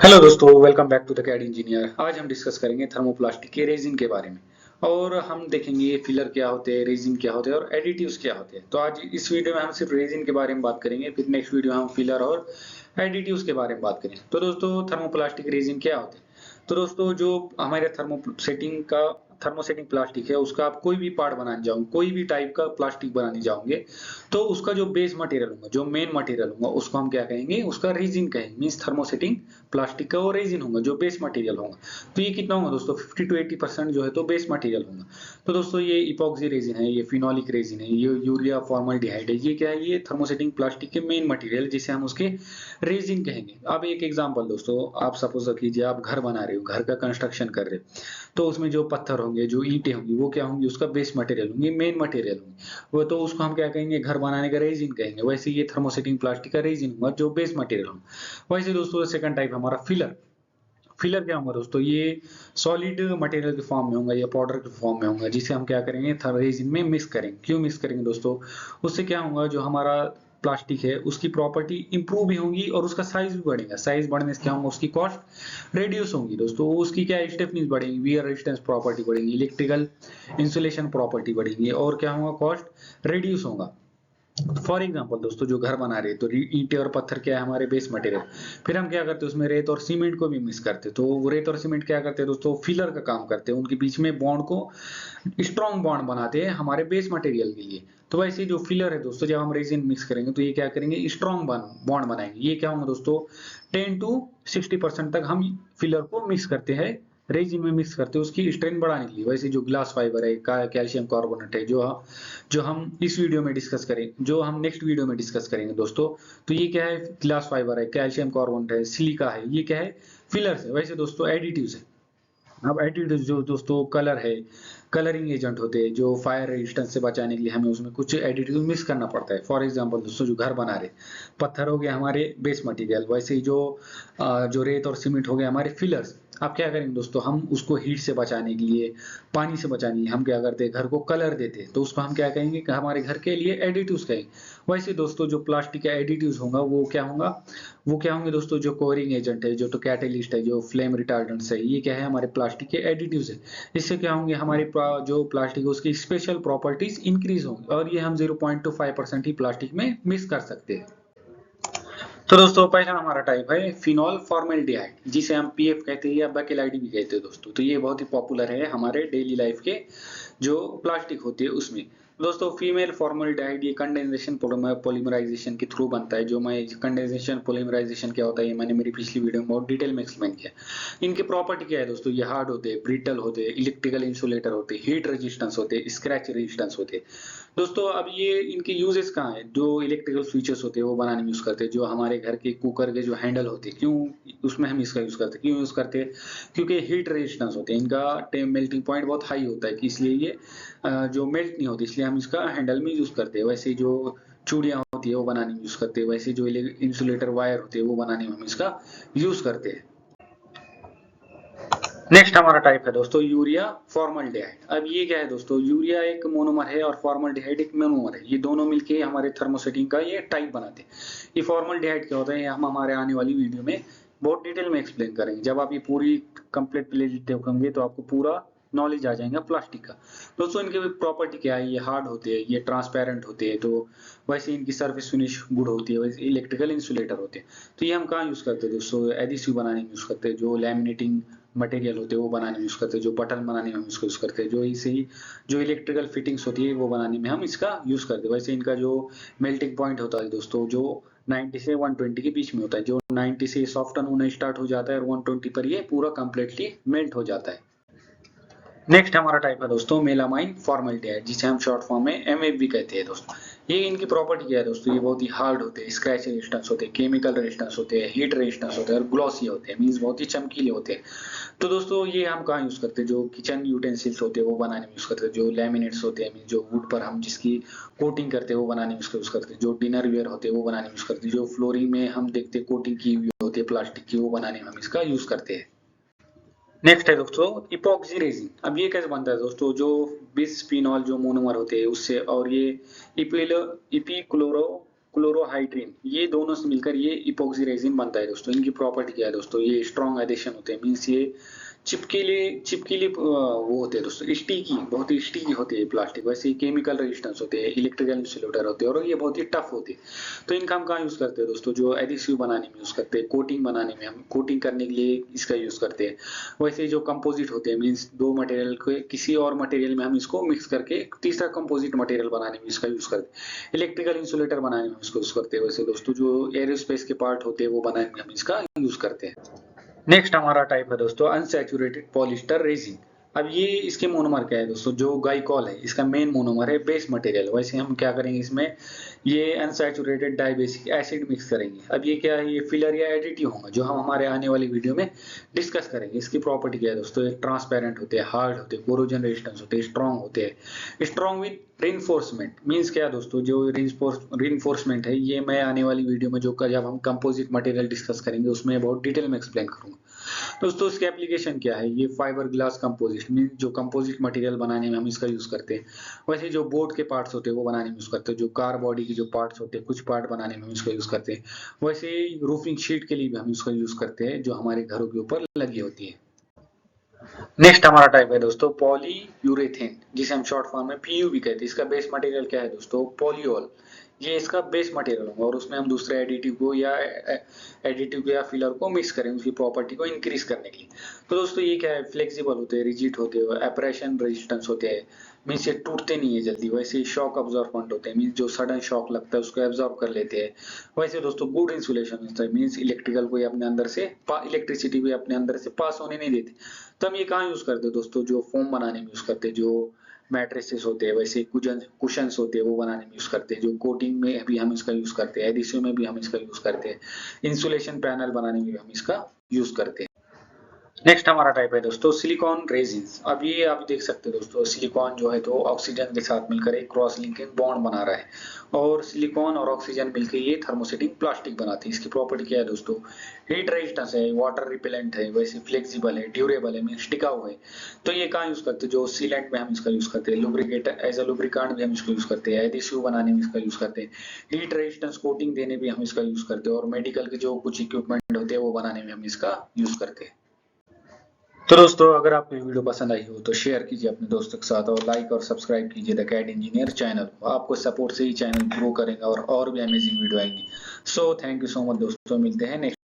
Hello दोस्तों, welcome back to the CAD engineer. आज हम डिस्कस करेंगे थर्मोप्लास्टिक के रेजिन के बारे में और हम देखेंगे फिलर क्या होते हैं, रेजिन क्या होते हैं और एडिटिव्स क्या होते हैं। तो आज इस वीडियो में हम सिर्फ रेजिन के बारे में बात करेंगे, फिर नेक्स्ट वीडियो में हम फिलर और एडिटिव्स के बारे में बात करेंगे। तो दोस्तों, थर्मोप्लास्टिक रेजिन क्या होते हैं? तो दोस्तों, जो हमारे थर्मोसेटिंग प्लास्टिक है, उसका आप कोई भी पार्ट बनाने जाओगे, कोई भी टाइप का प्लास्टिक बनाने जाओगे, तो उसका जो बेस मटेरियल होगा, जो मेन मटेरियल होगा, उसको हम क्या कहेंगे? उसका रेजिन कहेंगे। मींस थर्मोसेटिंग प्लास्टिक का वो रेजिन होगा, जो बेस मटेरियल होगा। तो ये कितना होगा दोस्तों? 50 to 80% जो है तो बेस मटेरियल होगा। तो दोस्तों, ये इपॉक्सी रेजिन है, ये फिनोलिक रेजिन है, ये यूरिया फॉर्मल्डिहाइड है। ये क्या है? ये थर्मोसेटिंग प्लास्टिक के मेन मटेरियल, जिसे हम उसके रेजिन कहेंगे। अब एक एग्जांपल दोस्तों, आप सपोज कीजिए आप घर बना रहे हो, घर का कंस्ट्रक्शन कर रहे हो, तो उसमें जो पत्थर होंगे, जो ईंटें होंगी, वो क्या होंगी? उसका बेस मटेरियल होंगी, मेन मटेरियल होंगी। वो तो उसको हम क्या कहेंगे? घर बनाने का रेजिन कहेंगे। वैसे ये थर्मोसेटिंग प्लास्टिक का रेजिन होगा, जो बेस मटेरियल होगा। वैसे दोस्तों, सेकंड टाइप हमारा फिलर। फिलर क्या होगा दोस्तों? ये सॉलिड मटेरियल के फॉर्म में होगा या पाउडर के फॉर्म में होगा, जिसे हम क्या करेंगे? रेजिन में मिक्स करेंगे। क्यों मिक्स करेंगे दोस्तों? उससे क्या होगा? जो हमारा प्लास्टिक है, उसकी प्रॉपर्टी इंप्रूव भी होंगी और उसका साइज भी बढ़ेगा। साइज बढ़ने से क्या होगा? उसकी कॉस्ट रेड्यूस होगी दोस्तों। उसकी क्या स्टिफनेस बढ़ेगी, वियर रेजिस्टेंस प्रॉपर्टी बढ़ेगी, इलेक्ट्रिकल इंसुलेशन प्रॉपर्टी बढ़ेगी और क्या होगा? कॉस्ट रेड्यूस होगा। फॉर एग्जाम्पल दोस्तों, जो घर बना रहे हैं, तो ईंटें और पत्थर क्या है? हमारे बेस मटेरियल। फिर हम क्या करते हैं? उसमें रेत और सीमेंट को भी मिक्स करते हैं। तो वो रेत और सीमेंट क्या करते हैं दोस्तों? फिलर का काम करते हैं। उनके बीच में बॉन्ड को स्ट्रॉन्ग बॉन्ड बनाते हैं हमारे बेस मटेरियल के लिए। तो वैसे जो फिलर है दोस्तों, जब हम रेजिन मिक्स करेंगे तो ये क्या करेंगे? स्ट्रॉन्ग बॉन्ड बनाएंगे। ये क्या होगा दोस्तों? 10 to 60% तक हम फिलर को मिक्स करते हैं, रेजिन में मिक्स करते हैं, उसकी स्ट्रेंथ बढ़ाने के लिए। वैसे जो ग्लास फाइबर है, कैल्शियम कार्बोनेट है, जो हम इस वीडियो में डिस्कस करें, जो हम नेक्स्ट वीडियो में डिस्कस करेंगे दोस्तों, तो ये क्या है? ग्लास फाइबर है, कैल्शियम कार्बोनेट है, सिलिका है। ये क्या है? फिलर्स है। वैसे दोस्तों, एडिटिव्स है। अब एडिटिव जो दोस्तों कलर है, कलरिंग एजेंट होते हैं, जो फायर रेजिस्टेंस से बचाने के लिए हमें उसमें कुछ एडिटिव मिक्स करना पड़ता है। फॉर एग्जांपल दोस्तों, जो घर बना रहे, पत्थर हो गया हमारे बेस मटेरियल, वैसे ही जो रेत और सीमेंट हो गया हमारे फिलर्स। अब क्या करेंगे दोस्तों? हम उसको हीट से बचाने के लिए, पानी से बचाने के लिए हम क्या करते हैं? घर को कलर देते हैं। तो उसको हम क्या कहेंगे? कि हमारे घर के लिए एडिटिव्स कहेंगे। वैसे दोस्तों, जो प्लास्टिक का एडिटिव्स होगा, वो क्या होंगे दोस्तों? जो कोरिंग एजेंट है, जो तो कैटेलिस्ट है, जो फ्लेम रिटार्डेंट्स है, ये क्या है? हमारे प्लास्टिक के एडिटिव्स है। इससे क्या होंगे? हमारी जो प्लास्टिक है, उसकी स्पेशल प्रॉपर्टीज इंक्रीज होंगी और ये हम 0.25% ही प्लास्टिक में मिक्स कर सकते हैं। तो दोस्तों, पहला हमारा टाइप है फिनॉल फॉर्मेल्डिहाइड, जिसे हम पीएफ कहते हैं या बेकेलाइड भी कहते हैं दोस्तों। तो ये बहुत ही पॉपुलर है हमारे डेली लाइफ के जो प्लास्टिक होती है उसमें। दोस्तों, फीमेल फॉर्मल्डिहाइड ये कंडेंसेशन पॉलीमराइजेशन के थ्रू बनता है। जो मैं कंडेंसेशन पॉलीमराइजेशन क्या होता है, ये मैंने मेरी पिछली वीडियो में बहुत डिटेल में एक्सप्लेन किया। इनकी प्रॉपर्टी क्या है दोस्तों? ये हार्ड होते हैं, ब्रिटल होते हैं, इलेक्ट्रिकल इंसुलेटर होते हैं, हीट रेजिस्टेंस होते हैं, स्क्रैच रेजिस्टेंस होते हैं। दोस्तों, अब ये इनके यूजेस कहाँ है? जो इलेक्ट्रिकल स्विचेस होते हैं वो बनाने में यूज करते हैं। जो हमारे घर के कुकर के जो हैंडल होते हैं, क्यों उसमें हम इसका यूज करते हैं? क्यों यूज करते हैं? क्योंकि हीट रेजिस्टेंस होते हैं, इनका मेल्टिंग पॉइंट बहुत हाई होता है, कि इसलिए ये जो मेल्ट नहीं होती, इसलिए हम इसका हैंडल में यूज करते हैं। वैसे जो चूड़ियां होती है वो बनाने में यूज करते हैं। वैसे जो इंसुलेटर वायर होते हैं वो बनाने में हम इसका यूज करते हैं। नेक्स्ट हमारा टाइप है दोस्तों यूरिया फॉर्मल्डिहाइड। अब ये क्या है दोस्तों? यूरिया एक मोनोमर है और फॉर्मल्डिहाइड एक मोनोमर है। ये दोनों मिलके हमारे थर्मोसेटिंग का ये टाइप बनाते हैं। ये फॉर्मल्डिहाइड क्या होता है, ये हम हमारे आने वाली वीडियो में बहुत डिटेल में एक्सप्लेन करेंगे। जब आप ये पूरी कंप्लीट प्लेलिस्ट देखोगे तो आपको पूरा नॉलेज आ जाएगा प्लास्टिक का। दोस्तों, इनके प्रॉपर्टी क्या है? ये हार्ड होते हैं, ये ट्रांसपेरेंट होते हैं, तो वैसे इनकी सर्फेस फिनिश गुड होती है, वैसे इलेक्ट्रिकल इंसुलेटर होते हैं। तो ये हम कहाँ यूज करते हैं दोस्तों? एडिसिव बनाने में यूज करते हैं। जो लैमिनेटिंग मटेरियल होते हैं वो बनाने में यूज करते हैं। जो बटन बनाने में हम इसको यूज करते हैं। जो इसे ही जो इलेक्ट्रिकल फिटिंग्स होती है वो बनाने में हम इसका यूज करते हैं। वैसे इनका जो मेल्टिंग पॉइंट होता है दोस्तों, जो 90 से 120 के बीच में होता है। जो 90 से सॉफ्टन होना स्टार्ट हो जाता है और 120 पर ये पूरा कंप्लीटली मेल्ट हो जाता है। नेक्स्ट हमारा टाइप है दोस्तों मेलामाइन फॉर्मल्डिहाइड, जिसे हम शॉर्ट फॉर्म में एमएफ भी कहते हैं दोस्तों। ये इनकी प्रॉपर्टी क्या है दोस्तों? ये बहुत ही हार्ड होते हैं, स्क्रैच रेजिस्टेंस होते हैं, केमिकल रेजिस्टेंस होते हैं, हीट रेजिस्टेंस होते हैं और ग्लॉसी होते हैं। मींस बहुत ही चमकीले होते हैं। तो दोस्तों, ये हम कहाँ यूज करते हैं? जो किचन यूटेंसिल्स होते हैं वो बनाने में यूज करते हैं। जो लैमिनेट्स होते हैं, जो वुड पर हम जिसकी कोटिंग करते हैं वो बनाने में यूज करते हैं। जो डिनर वेयर होते हैं वो बनाने में यूज करते हैं। जो फ्लोरिंग में हम देखते हैं कोटिंग की हुई होती है प्लास्टिक की, वो बनाने में हम इसका यूज करते हैं। नेक्स्ट है दोस्तों इपॉक्सी रेजिन। अब ये कैसे बनता है दोस्तों? जो बिसफिनॉल जो मोनोमर होते हैं उससे, और ये इपिक्लोरो क्लोरोहाइड्रिन, ये दोनों से मिलकर ये इपोक्सी रेजिन बनता है दोस्तों। इनकी प्रॉपर्टी क्या है दोस्तों, ये स्ट्रॉन्ग एडिशन होते हैं, मीन्स ये चिपकीली वो होते हैं दोस्तों, स्टिकी, बहुत ही स्टिकी होती है प्लास्टिक। वैसे ही केमिकल रेजिस्टेंस होते हैं, इलेक्ट्रिकल इंसुलेटर होते हैं, और ये बहुत ही टफ होते हैं। तो इनका हम कहाँ यूज करते हैं दोस्तों, जो एडिसिव बनाने में यूज करते हैं, कोटिंग बनाने में, हम कोटिंग करने के लिए इसका यूज करते हैं। वैसे जो कंपोजिट होते हैं, मीन्स दो मटेरियल को किसी और मटेरियल में हम इसको मिक्स करके तीसरा कंपोजिट मटेरियल बनाने में इसका यूज करते हैं। इलेक्ट्रिकल इंसुलेटर बनाने में हम इसको यूज करते हैं। वैसे दोस्तों जो एरोस्पेस के पार्ट होते हैं वो बनाने में हम इसका यूज करते हैं। नेक्स्ट हमारा टाइप है दोस्तों अनसैचुरेटेड पॉलिस्टर रेजिन। अब ये इसके मोनोमर क्या है दोस्तों, जो गाइकॉल है इसका मेन मोनोमर है बेस मटेरियल। वैसे हम क्या करेंगे इसमें, ये अनसैचुरेटेड डाइबेसिक एसिड मिक्स करेंगे। अब ये क्या है, ये फिलर या एडिटिव होगा, जो हम हमारे आने वाली वीडियो में डिस्कस करेंगे। इसकी प्रॉपर्टी क्या है दोस्तों, ये ट्रांसपेरेंट होते हैं, हार्ड होते हैं, कोरोजन रेजिस्टेंस होते हैं, स्ट्रॉन्ग होते हैं, स्ट्रॉन्ग विद रिइंफोर्समेंट। मीन्स क्या दोस्तों, जो रिइंफोर्समेंट है ये मैं आने वाली वीडियो में जो जब हम कंपोजिट मटेरियल डिस्कस करेंगे उसमें बहुत डिटेल में एक्सप्लेन करूंगा। दोस्तों इसकी एप्लीकेशन क्या है, ये फाइबर ग्लास कंपोजिट, मीन जो कंपोजिट मटेरियल बनाने में हम इसका यूज करते हैं। वैसे जो बोर्ड के पार्ट्स होते हैं वो बनाने में यूज करते हैं, जो कार बॉडी के जो पार्ट्स होते हैं कुछ पार्ट बनाने में हम इसका यूज करते हैं। वैसे रूफिंग शीट के लिए भी हम इसका यूज करते हैं, जो हमारे घरों के ऊपर लगी होती है। नेक्स्ट हमारा टाइप है दोस्तों पॉलीयूरेथेन, जिसे हम शॉर्ट फॉर्म में पीयू भी कहते हैं। इसका बेस मटेरियल क्या है दोस्तों, पॉलीओल, ये इसका बेस मटेरियल होगा, और उसमें हम दूसरे एडिटिव को या फिलर को मिक्स करें उसकी प्रॉपर्टी को इंक्रीज करने के लिए। तो दोस्तों ये क्या है, फ्लेक्सिबल होते हैं, रिजिड होते हैं, एब्रेशन रेजिस्टेंस होते हैं, मीन्स ये टूटते नहीं है जल्दी। वैसे शॉक अब्जॉर्बेंट होते हैं, मीन्स जो सडन शॉक लगता है उसको एब्जॉर्ब कर लेते हैं। वैसे दोस्तों गुड इंसुलेशन होता है, मीन्स इलेक्ट्रिसिटी को अपने अंदर से पास होने नहीं देते। तो हम ये कहाँ यूज करते हैं दोस्तों, जो फोम बनाने में यूज करते हैं, जो मैट्रेसेस होते हैं, वैसे कुशंस होते हैं वो बनाने में यूज करते हैं, जो कोटिंग में भी हम इसका यूज करते हैं, एडिसिव में भी हम इसका यूज करते हैं, इंसुलेशन पैनल बनाने में भी हम इसका यूज करते हैं। नेक्स्ट हमारा टाइप है दोस्तों सिलिकॉन रेजिन्स। अब ये आप देख सकते हो दोस्तों, सिलिकॉन जो है तो ऑक्सीजन के साथ मिलकर एक क्रॉस लिंकिंग बॉन्ड बना रहा है, और सिलिकॉन और ऑक्सीजन मिलकर ये थर्मोसेटिंग प्लास्टिक बनाते हैं। इसकी प्रॉपर्टी क्या है दोस्तों, हीट रेजिस्टेंस है, वाटर रिपेलेंट है, वैसे फ्लेक्सिबल है, ड्यूरेबल है, मीन्स टिका हुआ है। तो ये कहाँ यूज करते हैं, जो सीलेंट में हम इसका यूज करते हैं, लुब्रिकेटर एज अ लुब्रिकेंट भी हम इसको यूज करते हैं, एडिसिव बनाने में इसका यूज करते हैं, हीट रेजिस्टेंस कोटिंग देने भी हम इसका यूज करते हैं, और मेडिकल के जो कुछ इक्विपमेंट होते हैं वो बनाने में हम इसका यूज करते हैं। तो दोस्तों अगर आपको वीडियो पसंद आई हो तो शेयर कीजिए अपने दोस्तों के साथ, और लाइक और सब्सक्राइब कीजिए द कैड इंजीनियर चैनल। आपको सपोर्ट से ही चैनल ग्रो करेगा और भी अमेजिंग वीडियो आएंगी। So thank you so much दोस्तों, मिलते हैं नेक्स्ट